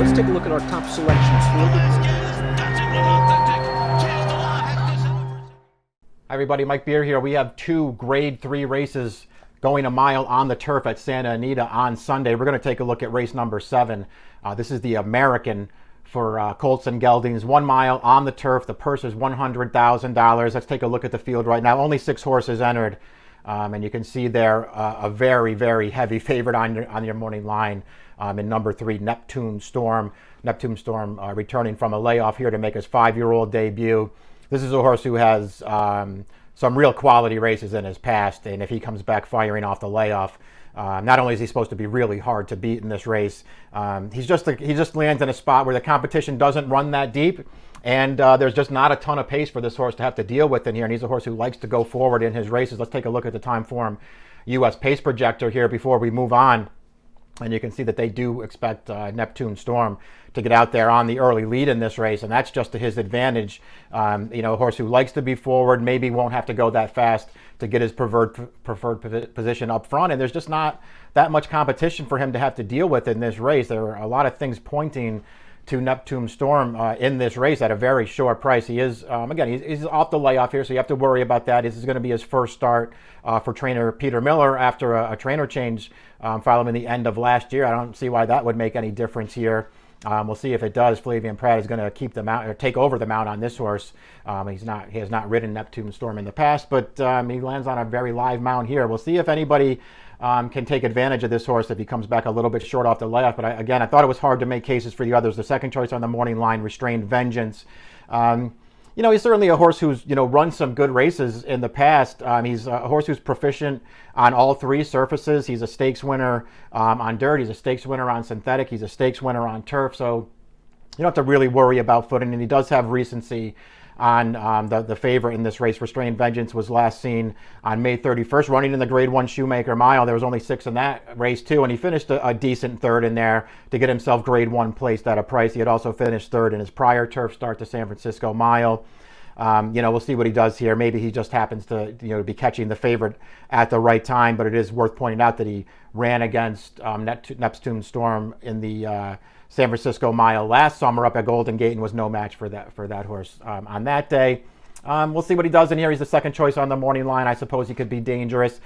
let's take a look at our top selections for Hi everybody, Mike Beer here. We have two grade 3 races going a mile on the turf at Santa Anita on Sunday. We're going to take a look at race number 7. This is the American for Colts and Geldings. 1 mile on the turf. The purse is $100,000. Let's take a look at the field right now. Only 6 horses entered. And you can see there a very, very heavy favorite on your morning line in number 3, Neptune Storm. Neptune Storm returning from a layoff here to make his 5-year-old debut. This is a horse who has some real quality races in his past, and if he comes back firing off the layoff, not only is he supposed to be really hard to beat in this race, he just lands in a spot where the competition doesn't run that deep, and there's just not a ton of pace for this horse to have to deal with in here, and he's a horse who likes to go forward in his races. Let's take a look at the time form U.S. pace projector here before we move on. And you can see that they do expect Neptune Storm to get out there on the early lead in this race, and that's just to his advantage. A horse who likes to be forward, maybe won't have to go that fast to get his preferred position up front, and there's just not that much competition for him to have to deal with in this race. There are a lot of things pointing to Neptune Storm in this race at a very short price. He is, again, he's off the layoff here, so you have to worry about that. This is going to be his first start for trainer Peter Miller after a trainer change following the end of last year. I don't see why that would make any difference here. We'll see if it does. Flavian Pratt is going to keep the mount or take over the mount on this horse. He has not ridden Neptune Storm in the past, but he lands on a very live mount here. We'll see if anybody can take advantage of this horse if he comes back a little bit short off the layoff. But I thought it was hard to make cases for the others. The second choice on the morning line, Restrained Vengeance. He's certainly a horse who's run some good races in the past. He's a horse who's proficient on all 3 surfaces. He's a stakes winner on dirt. He's a stakes winner on synthetic. He's a stakes winner on turf. So you don't have to really worry about footing. And he does have recency on the favorite in this race. Restrained Vengeance was last seen on May 31st running in the grade 1 Shoemaker Mile. There was only 6 in that race too, and he finished a decent third in there to get himself grade 1 placed at a price. He had also finished third in his prior turf start, the San Francisco Mile. We'll see what he does here. Maybe he just happens to be catching the favorite at the right time, but it is worth pointing out that he ran against Neptune Storm in the San Francisco Mile last summer up at Golden Gate and was no match for that horse on that day. We'll see what he does in here. He's the second choice on the morning line. I suppose he could be dangerous.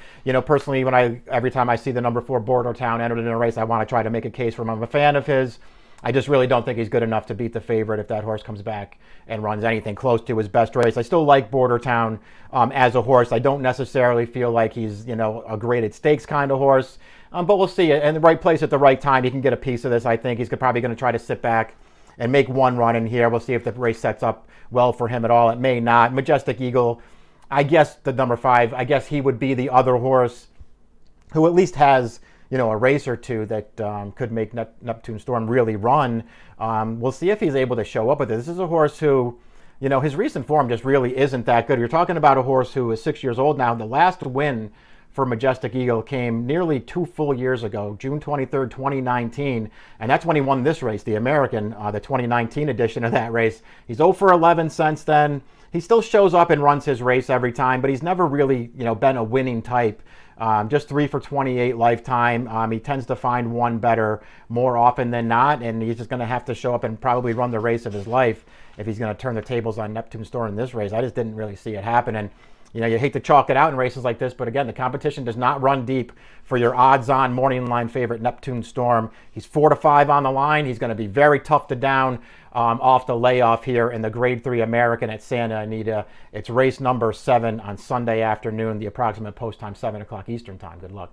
Personally, every time I see the number 4 Bordeaux Town entered in a race, I want to try to make a case for him. I'm a fan of his. I just really don't think he's good enough to beat the favorite if that horse comes back and runs anything close to his best race. I still like Border Town as a horse. I don't necessarily feel like he's, a graded stakes kind of horse. But we'll see. In the right place at the right time, he can get a piece of this, I think. He's probably going to try to sit back and make one run in here. We'll see if the race sets up well for him at all. It may not. Majestic Eagle, I guess the number 5, I guess he would be the other horse who at least has a race or two that could make Neptune Storm really run. We'll see if he's able to show up with it. This is a horse who, his recent form just really isn't that good. You're talking about a horse who is 6 years old now. The last win for Majestic Eagle came nearly 2 full years ago, June 23rd, 2019. And that's when he won this race, the American, the 2019 edition of that race. He's 0 for 11 since then. He still shows up and runs his race every time, but he's never really, been a winning type. Just 3 for 28 lifetime. He tends to find one better more often than not, and he's just going to have to show up and probably run the race of his life if he's going to turn the tables on Neptune Storm in this race. I just didn't really see it happen. And you hate to chalk it out in races like this, but again, the competition does not run deep for your odds-on morning line favorite, Neptune Storm. He's 4 to 5 on the line. He's going to be very tough to down off the layoff here in the Grade 3 American at Santa Anita. It's race number 7 on Sunday afternoon. The approximate post time, 7 o'clock Eastern time. Good luck.